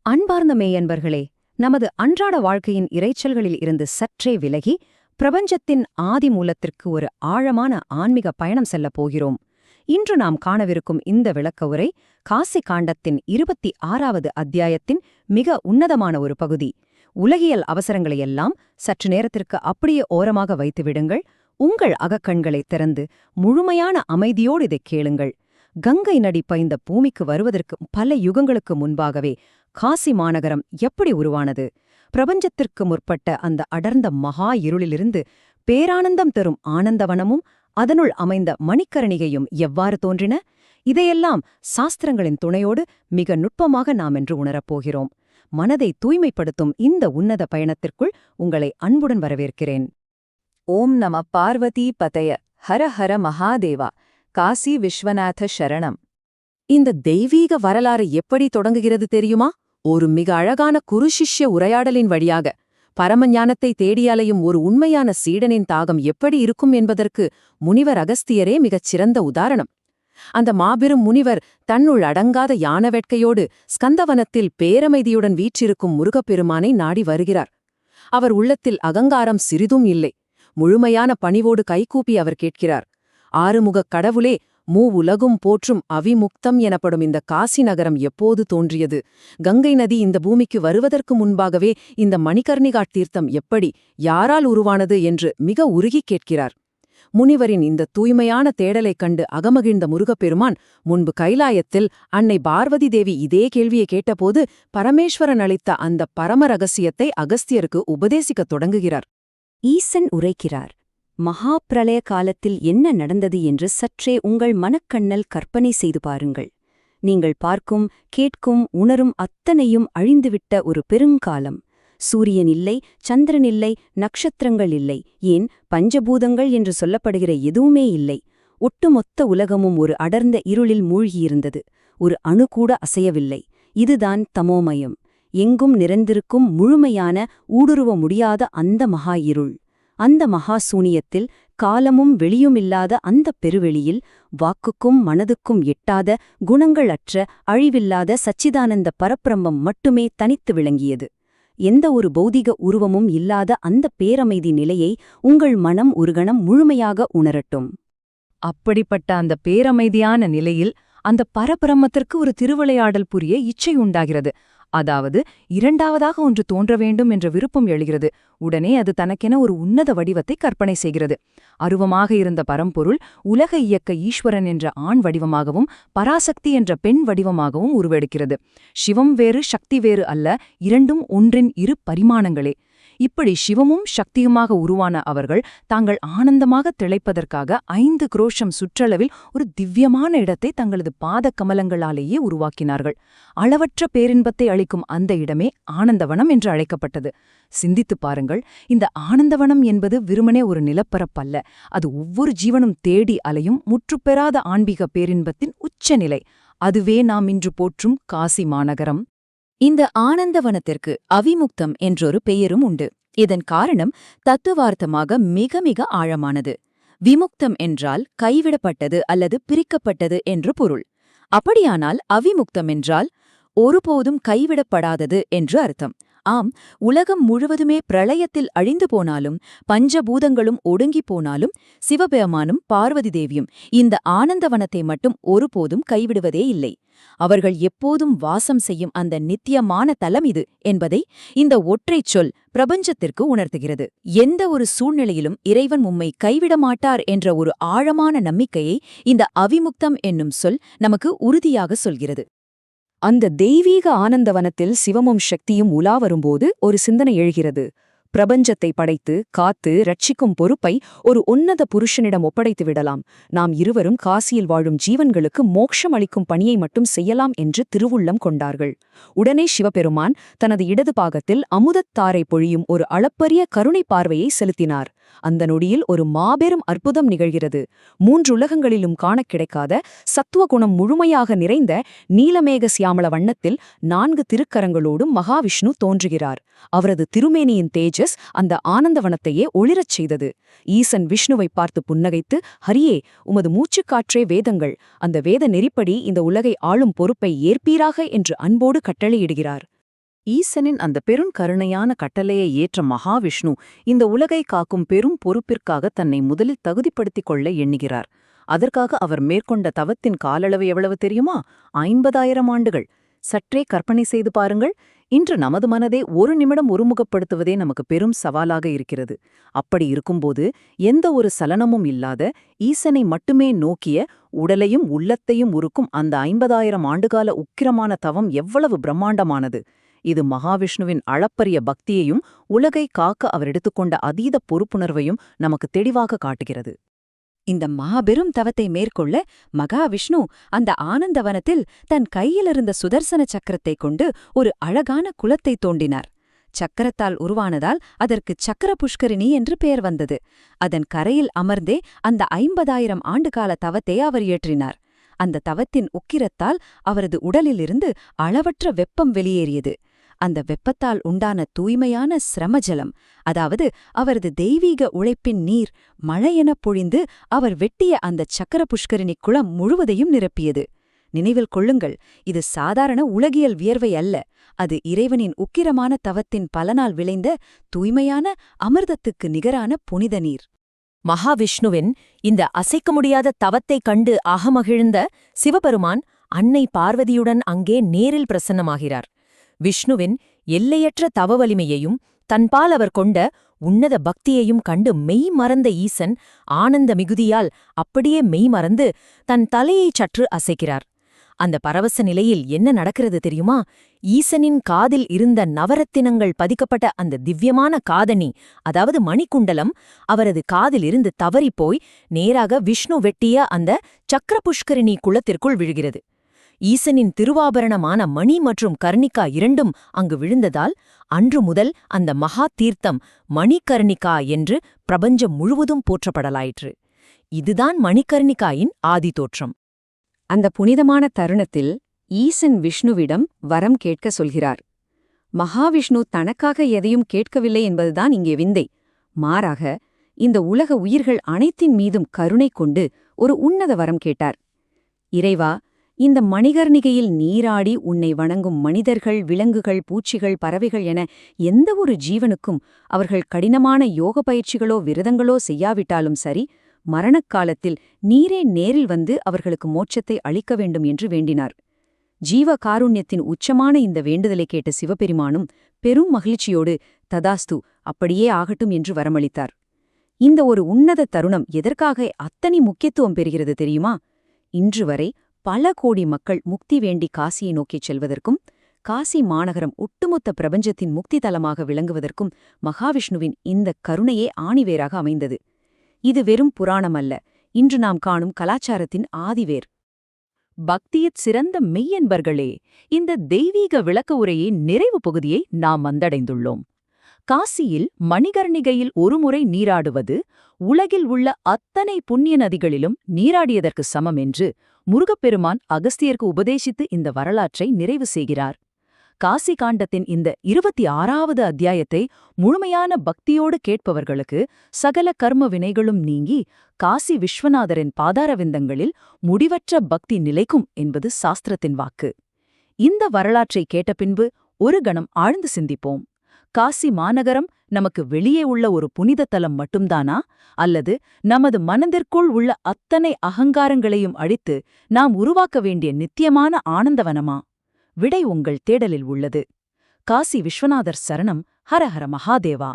அன்பார்ந்த மேயன்பர்களே, நமது அன்றாட வாழ்க்கையின் இரைச்சல்களில் இருந்து சற்றே விலகி பிரபஞ்சத்தின் ஆதி மூலத்திற்கு ஒரு ஆழமான ஆன்மீக பயணம் செல்லப் போகிறோம். இன்று நாம் காணவிருக்கும் இந்த விளக்க உரை காசி காண்டத்தின் 26வது அத்தியாயத்தின் மிக உன்னதமான ஒரு பகுதி. உலகியல் அவசரங்களையெல்லாம் சற்று நேரத்திற்கு அப்படியே ஓரமாக வைத்து விடுங்கள். உங்கள் அகக்கண்களை திறந்து முழுமையான அமைதியோடு இதைக் கேளுங்கள். கங்கை நதி பைந்த பூமிக்கு வருவதற்கு பல யுகங்களுக்கு முன்பாகவே காசி மாநகரம் எப்படி உருவானது? பிரபஞ்சத்திற்கு முற்பட்ட அந்த அடர்ந்த மகா இருளிலிருந்து பேரானந்தம் தரும் ஆனந்தவனமும் அதனுள் அமைந்த மணிக்கரணிகையும் எவ்வாறு தோன்றின? இதையெல்லாம் சாஸ்திரங்களின் துணையோடு மிக நுட்பமாக நாம் என்று உணரப்போகிறோம். மனதை தூய்மைப்படுத்தும் இந்த உன்னத பயணத்திற்குள் உங்களை அன்புடன் வரவேற்கிறேன். ஓம் நம பார்வதி பதய ஹர ஹர மகாதேவா. காசி விஸ்வநாத சரணம். இந்த தெய்வீக வரலாறு எப்படி தொடங்குகிறது தெரியுமா? ஒரு மிக அழகான குருசிஷ்ய உரையாடலின் வழியாக. பரமஞானத்தை தேடியலையும் ஒரு உண்மையான சீடனின் தாகம் எப்படி இருக்கும் என்பதற்கு முனிவர் அகஸ்தியரே மிகச் சிறந்த உதாரணம். அந்த மாபெரும் முனிவர் தன்னுள் அடங்காத யான வேட்கையோடு ஸ்கந்தவனத்தில் பேரமைதியுடன் வீற்றிருக்கும் முருகப்பெருமானை நாடி வருகிறார். அவர் உள்ளத்தில் அகங்காரம் சிறிதும் இல்லை. முழுமையான பணிவோடு கைகூப்பி அவர் கேட்கிறார், ஆறுமுகக் கடவுளே, உலகும் போற்றும் அவிமுக்தம் எனப்படும் இந்த காசி நகரம் எப்போது தோன்றியது? கங்கை நதி இந்த பூமிக்கு வருவதற்கு முன்பாகவே இந்த மணிகர்ணிகா தீர்த்தம் எப்படி, யாரால் உருவானது என்று மிக உருகிக் கேட்கிறார். முனிவரின் இந்த தூய்மையான தேடலைக் கண்டு அகமகிழ்ந்த முருகப்பெருமான் முன்பு கைலாயத்தில் அன்னை பார்வதி தேவி இதே கேள்வியை கேட்டபோது பரமேஸ்வரன் அளித்த அந்த பரம ரகசியத்தை அகஸ்தியருக்கு உபதேசிக்கத் தொடங்குகிறார். ஈசன் உரைக்கிறார், மகா பிரளய காலத்தில் என்ன நடந்தது என்று சற்றே உங்கள் மனக்கண்ணல் கற்பனை செய்து பாருங்கள். நீங்கள் பார்க்கும், கேட்கும், உணரும் அத்தனையும் அழிந்துவிட்ட ஒரு பெருங்காலம். சூரியன் இல்லை, சந்திரன் இல்லை, நட்சத்திரங்கள் இல்லை, ஏன் பஞ்சபூதங்கள் என்று சொல்லப்படுகிற எதுவுமே இல்லை. ஒட்டுமொத்த உலகமும் ஒரு அடர்ந்த இருளில் மூழ்கியிருந்தது. ஒரு அணு கூட அசையவில்லை. இதுதான் தமோமயம். எங்கும் நிறைந்திருக்கும் முழுமையான, ஊடுருவ முடியாத அந்த மகா இருள். அந்த மகா சூனியத்தில், காலமும் வெளியுமில்லாத அந்த பெருவெளியில், வாக்குக்கும் மனதுக்கும் எட்டாத, குணங்கள் அற்ற, அழிவில்லாத சச்சிதானந்த பரப்பிரம்மம் மட்டுமே தனித்து விளங்கியது. எந்த ஒரு பௌதிக உருவமும் இல்லாத அந்த பேரமைதி நிலையை உங்கள் மனம் ஒரு கணம் முழுமையாக உணரட்டும். அப்படிப்பட்ட அந்த பேரமைதியான நிலையில் அந்த பரபிரம்மத்திற்கு ஒரு திருவிளையாடல் புரிய இச்சை உண்டாகிறது. அதாவது இரண்டாவதாக ஒன்று தோன்ற வேண்டும் என்ற விருப்பம் எழுகிறது. உடனே அது தனக்கென ஒரு உன்னத வடிவத்தை கற்பனை செய்கிறது. அருவமாக இருந்த பரம்பொருள் உலக இயக்க ஈஸ்வரன் என்ற ஆண் வடிவமாகவும் பராசக்தி என்ற பெண் வடிவமாகவும் உருவெடுக்கிறது. சிவம் வேறு, சக்தி வேறு அல்ல, இரண்டும் ஒன்றின் இரு பரிமாணங்களே. இப்படி சிவமும் சக்தியுமாக உருவான அவர்கள் தாங்கள் ஆனந்தமாக திளைப்பதற்காக 5 குரோஷம் சுற்றளவில் ஒரு திவ்யமான இடத்தை தங்களது பாத கமலங்களாலேயே உருவாக்கினார்கள். அளவற்ற பேரின்பத்தை அளிக்கும் அந்த இடமே ஆனந்தவனம் என்று அழைக்கப்பட்டது. சிந்தித்துப் பாருங்கள், இந்த ஆனந்தவனம் என்பது வெறுமனே ஒரு நிலப்பரப்பல்ல. அது ஒவ்வொரு ஜீவனும் தேடி அலையும் முற்றுப்பெறாத ஆன்மீக பேரின்பத்தின் உச்சநிலை. அதுவே நாம் இன்று போற்றும் காசி மாநகரம். இந்த ஆனந்தவனத்திற்கு அவிமுக்தம் என்றொரு பெயரும் உண்டு. இதன் காரணம் தத்துவார்த்தமாக மிக மிக ஆழமானது. விமுக்தம் என்றால் கைவிடப்பட்டது அல்லது பிரிக்கப்பட்டது என்று பொருள். அப்படியானால் அவிமுக்தம் என்றால் ஒருபோதும் கைவிடப்படாதது என்று அர்த்தம். ஆம், உலகம் முழுவதுமே பிரளயத்தில் அழிந்து போனாலும், பஞ்சபூதங்களும் ஒடுங்கிப் போனாலும், சிவபெருமானும் பார்வதி தேவியும் இந்த ஆனந்தவனத்தை மட்டும் ஒருபோதும் கைவிடுவதே இல்லை. அவர்கள் எப்போதும் வாசம் செய்யும் அந்த நித்தியமான தலம் இது என்பதை இந்த ஒற்றைச் சொல் பிரபஞ்சத்திற்கு உணர்த்துகிறது. எந்த ஒரு சூழ்நிலையிலும் இறைவன் உம்மை கைவிடமாட்டார் என்ற ஒரு ஆழமான நம்பிக்கையை இந்த அவிமுக்தம் என்னும் சொல் நமக்கு உறுதியாக சொல்கிறது. அந்த தெய்வீக ஆனந்தவனத்தில் சிவமும் சக்தியும் உலா வரும்போது ஒரு சிந்தனை எழுகிறது. பிரபஞ்சத்தை படைத்து, காத்து, ரட்சிக்கும் பொறுப்பை ஒரு உன்னத புருஷனிடம் ஒப்படைத்து விடலாம். நாம் இருவரும் காசியில் வாழும் ஜீவன்களுக்கு மோட்சம் அளிக்கும் பணியை மட்டும் செய்யலாம் என்று திருவுள்ளம் கொண்டார்கள். உடனே சிவபெருமான் தனது இடது பாகத்தில் அமுதத்தாரை பொழியும் ஒரு அளப்பரிய கருணை பார்வையை செலுத்தினார். அந்த நொடியில் ஒரு மாபெரும் அற்புதம் நிகழ்கிறது. 3 உலகங்களிலும் காணக் கிடைக்காத சத்துவகுணம் முழுமையாக நிறைந்த நீலமேக சியாமள வண்ணத்தில் 4 திருக்கரங்களோடும் மகாவிஷ்ணு தோன்றுகிறார். அவரது திருமேனியின் தேஜஸ் அந்த ஆனந்தவனத்தையே ஒளிரச் செய்தது. ஈசன் விஷ்ணுவை பார்த்து புன்னகைத்து, ஹரியே, உமது மூச்சுக்காற்றே வேதங்கள், அந்த வேத நெறிப்படி இந்த உலகை ஆளும் பொறுப்பை ஏற்பீராக என்று அன்போடு கட்டளையிடுகிறார். ஈசனின் அந்த பெருங்கருணையான கட்டளையை ஏற்ற மகாவிஷ்ணு இந்த உலகை காக்கும் பெரும் பொறுப்பிற்காக தன்னை முதலில் தகுதிப்படுத்திக் கொள்ள எண்ணுகிறார். அதற்காக அவர் மேற்கொண்ட தவத்தின் காலளவு எவ்வளவு தெரியுமா? 50,000 ஆண்டுகள். சற்றே கற்பனை செய்து பாருங்கள். இன்று நமது மனதை ஒரு நிமிடம் ஒருமுகப்படுத்துவதே நமக்கு பெரும் சவாலாக இருக்கிறது. அப்படி இருக்கும்போது எந்த ஒரு சலனமும் இல்லாத ஈசனை மட்டுமே நோக்கிய உடலையும் உள்ளத்தையும் உருக்கும் அந்த 50,000 ஆண்டுகால உக்கிரமான தவம் எவ்வளவு பிரம்மாண்டமானது! இது மகாவிஷ்ணுவின் அளப்பரிய பக்தியையும் உலகை காக்க அவர் எடுத்துக்கொண்ட அதீத பொறுப்புணர்வையும் நமக்கு தெளிவாக காட்டுகிறது. இந்த மாபெரும் தவத்தை மேற்கொள்ள மகாவிஷ்ணு அந்த ஆனந்தவனத்தில் தன் கையிலிருந்த சுதர்சன சக்கரத்தைக் கொண்டு ஒரு அழகான குளத்தை தோண்டினார். சக்கரத்தால் உருவானதால் அதற்கு சக்கர புஷ்கரிணி என்று பெயர் வந்தது. அதன் கரையில் அமர்ந்தே அந்த 50,000 ஆண்டுகால தவத்தை அவர் இயற்றினார். அந்த தவத்தின் உக்கிரத்தால் அவரது உடலிலிருந்து அளவற்ற வெப்பம் வெளியேறியது. அந்த வெப்பத்தால் உண்டான தூய்மையான சிரமஜலம், அதாவது அவரது தெய்வீக உழைப்பின் நீர், மழையெனப் பொழிந்து அவர் வெட்டிய அந்த சக்கர புஷ்கரிணி குளம் முழுவதையும் நிரப்பியது. நினைவில் கொள்ளுங்கள், இது சாதாரண உலகியல் வியர்வை அல்ல. அது இறைவனின் உக்கிரமான தவத்தின் பலனால் விளைந்த தூய்மையான அமிர்தத்துக்கு நிகரான புனித நீர். மகாவிஷ்ணுவின் இந்த அசைக்க முடியாத தவத்தைக் கண்டு அகமகிழ்ந்த சிவபெருமான் அன்னை பார்வதியுடன் அங்கே நேரில் பிரசன்னமாகிறார். விஷ்ணுவின் எல்லையற்ற தவ வலிமையையும் தன்பால் அவர் கொண்ட உன்னத பக்தியையும் கண்டு மெய் மறந்த ஈசன் ஆனந்த மிகுதியால் அப்படியே மெய் மறந்து தன் தலையைச் சற்று அசைக்கிறார். அந்த பரவச நிலையில் என்ன நடக்கிறது தெரியுமா? ஈசனின் காதில் இருந்த நவரத்தினங்கள் பதிக்கப்பட்ட அந்த திவ்யமான காதணி, அதாவது மணிக்குண்டலம், அவரது காதிலிருந்து தவறிப்போய் நேராக விஷ்ணு வெட்டிய அந்த சக்கரபுஷ்கரிணி குளத்திற்குள் விழுகிறது. ஈசனின் திருவாபரணமான மணி மற்றும் கர்ணிகா இரண்டும் அங்கு விழுந்ததால் அன்று முதல் அந்த மகா தீர்த்தம் மணிகர்ணிகா என்று பிரபஞ்சம் முழுவதும் போற்றப்படலாயிற்று. இதுதான் மணிகர்ணிகாயின் ஆதி தோற்றம். அந்த புனிதமான தருணத்தில் ஈசன் விஷ்ணுவிடம் வரம் கேட்க சொல்கிறார். மகாவிஷ்ணு தனக்காக எதையும் கேட்கவில்லை என்பதுதான் இங்கே விந்தை. மாறாக இந்த உலக உயிர்கள் அனைத்தின் மீதும் கருணை கொண்டு ஒரு உன்னத வரம் கேட்டார். இறைவா, இந்த மணிகர்ணிகையில் நீராடி உன்னை வணங்கும் மனிதர்கள், விலங்குகள், பூச்சிகள், பறவைகள் என எந்த ஒரு ஜீவனுக்கும் அவர்கள் கடினமான யோக பயிற்சிகளோ விரதங்களோ செய்யாவிட்டாலும் சரி, மரணக்காலத்தில் நீரே நேரில் வந்து அவர்களுக்கு மோட்சத்தை அளிக்க வேண்டும் என்று வேண்டினார். ஜீவ காருண்யத்தின் உச்சமான இந்த வேண்டுதலை கேட்ட சிவபெருமானும் பெரும் மகிழ்ச்சியோடு ததாஸ்து, அப்படியே ஆகட்டும் என்று வரமளித்தார். இந்த ஒரு உன்னத தருணம் எதற்காக அத்தனை முக்கியத்துவம் பெறுகிறது தெரியுமா? இன்று வரை பல கோடி மக்கள் முக்தி வேண்டி காசியை நோக்கிச் செல்வதற்கும், காசி மாநகரம் ஒட்டுமொத்த பிரபஞ்சத்தின் முக்தி தலமாக விளங்குவதற்கும் மகாவிஷ்ணுவின் இந்த கருணையே ஆணிவேராக அமைந்தது. இது வெறும் புராணம் அல்ல, இன்று நாம் காணும் கலாச்சாரத்தின் ஆதிவேர். பக்தியிற் சிறந்த மெய்யன்பர்களே, இந்த தெய்வீக விளக்க உரையின் நிறைவு பகுதியை நாம் வந்தடைந்துள்ளோம். காசியில் மணிகர்ணிகையில் ஒருமுறை நீராடுவது உலகில் உள்ள அத்தனை புண்ணிய நதிகளிலும் நீராடியதற்கு சமம் என்று முருகப்பெருமான் அகஸ்தியருக்கு உபதேசித்து இந்த வரலாற்றை நிறைவு செய்கிறார். காசி காண்டத்தின் இந்த 26வது அத்தியாயத்தை முழுமையான பக்தியோடு கேட்பவர்களுக்கு சகல கர்ம வினைகளும் நீங்கி காசி விஸ்வநாதரின் பாதாரவிந்தங்களில் முடிவற்ற பக்தி நிலைக்கும் என்பது சாஸ்திரத்தின் வாக்கு. இந்த வரலாற்றை கேட்ட பின்பு ஒரு கணம் ஆழ்ந்து சிந்திப்போம். காசி மாநகரம் நமக்கு வெளியே உள்ள ஒரு புனித தலம் மட்டும்தானா, அல்லது நமது மனதிற்குள் உள்ள அத்தனை அகங்காரங்களையும் அழித்து நாம் உருவாக்க வேண்டிய நித்தியமான ஆனந்தவனமா? விடை உங்கள் தேடலில் உள்ளது. காசி விஸ்வநாதர் சரணம். ஹர ஹர மகாதேவா.